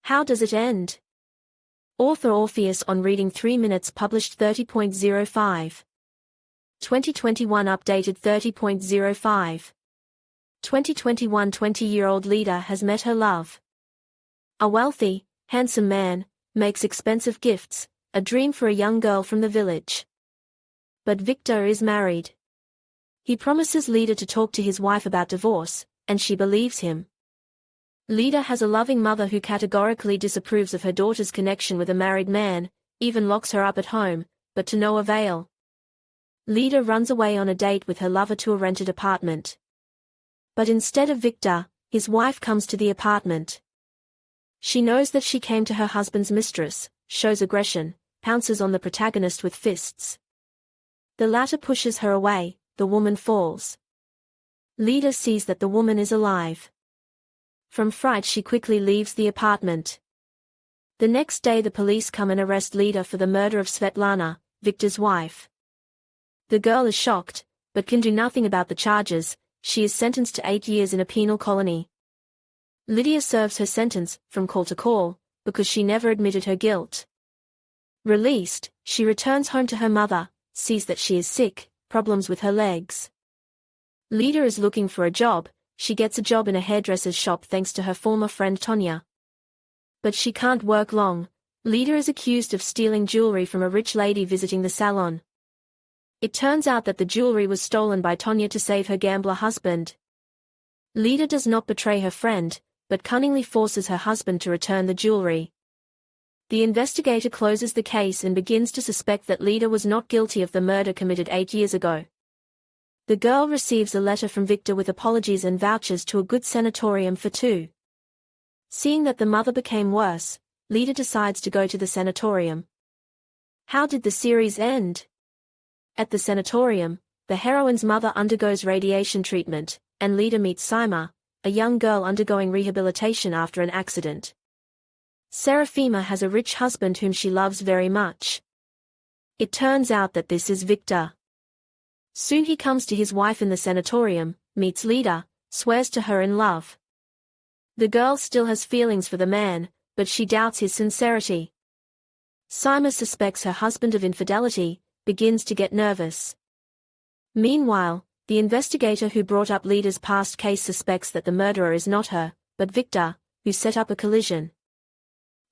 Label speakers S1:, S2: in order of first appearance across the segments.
S1: How does it end? Author Orpheus on Reading 3 Minutes published 30.05. 2021 updated 30.05. 2021 20-year-old Lida has met her love. A wealthy, handsome man, makes expensive gifts, a dream for a young girl from the village. But Victor is married. He promises Lida to talk to his wife about divorce, and she believes him. Lida has a loving mother who categorically disapproves of her daughter's connection with a married man, even locks her up at home, but to no avail. Lida runs away on a date with her lover to a rented apartment. But instead of Victor, his wife comes to the apartment. She knows that she came to her husband's mistress, shows aggression, pounces on the protagonist with fists. The latter pushes her away, the woman falls. Lida sees that the woman is alive. From fright she quickly leaves the apartment. The next day the police come and arrest Lida for the murder of Svetlana, Victor's wife. The girl is shocked, but can do nothing about the charges. She is sentenced to 8 years in a penal colony. Lydia serves her sentence, from call to call, because she never admitted her guilt. Released, she returns home to her mother, sees that she is sick, problems with her legs. Lida is looking for a job. She gets a job in a hairdresser's shop thanks to her former friend Tonya. But she can't work long. Lida is accused of stealing jewelry from a rich lady visiting the salon. It turns out that the jewelry was stolen by Tonya to save her gambler husband. Lida does not betray her friend, but cunningly forces her husband to return the jewelry. The investigator closes the case and begins to suspect that Lida was not guilty of the murder committed 8 years ago. The girl receives a letter from Victor with apologies and vouchers to a good sanatorium for two. Seeing that the mother became worse, Lida decides to go to the sanatorium. How did the series end? At the sanatorium, the heroine's mother undergoes radiation treatment, and Lida meets Sima, a young girl undergoing rehabilitation after an accident. Serafima has a rich husband whom she loves very much. It turns out that this is Victor. Soon he comes to his wife in the sanatorium, meets Lida, swears to her in love. The girl still has feelings for the man, but she doubts his sincerity. Sima suspects her husband of infidelity, begins to get nervous. Meanwhile, the investigator who brought up Lida's past case suspects that the murderer is not her, but Victor, who set up a collision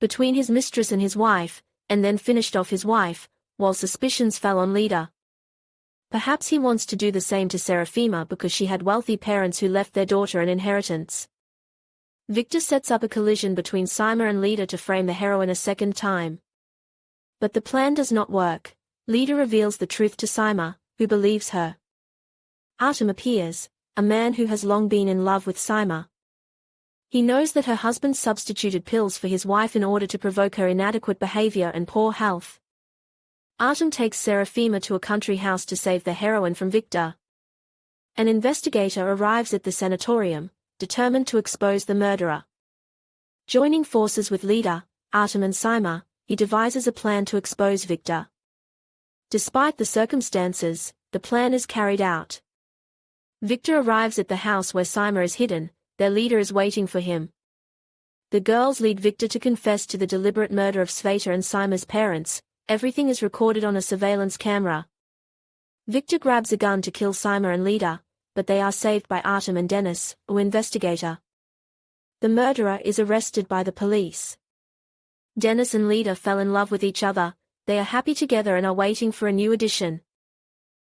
S1: between his mistress and his wife, and then finished off his wife, while suspicions fell on Lida. Perhaps he wants to do the same to Serafima because she had wealthy parents who left their daughter an inheritance. Victor sets up a collision between Sima and Lida to frame the heroine a second time. But the plan does not work. Lida reveals the truth to Sima, who believes her. Artem appears, a man who has long been in love with Sima. He knows that her husband substituted pills for his wife in order to provoke her inadequate behavior and poor health. Artem takes Serafima to a country house to save the heroine from Victor. An investigator arrives at the sanatorium, determined to expose the murderer. Joining forces with Lida, Artem and Sima, he devises a plan to expose Victor. Despite the circumstances, the plan is carried out. Victor arrives at the house where Sima is hidden. Their leader is waiting for him. The girls lead Victor to confess to the deliberate murder of Sveta and Sima's parents. Everything is recorded on a surveillance camera. Victor grabs a gun to kill Sima and Lida, but they are saved by Artem and Dennis, an investigator. The murderer is arrested by the police. Dennis and Lida fell in love with each other. They are happy together and are waiting for a new edition.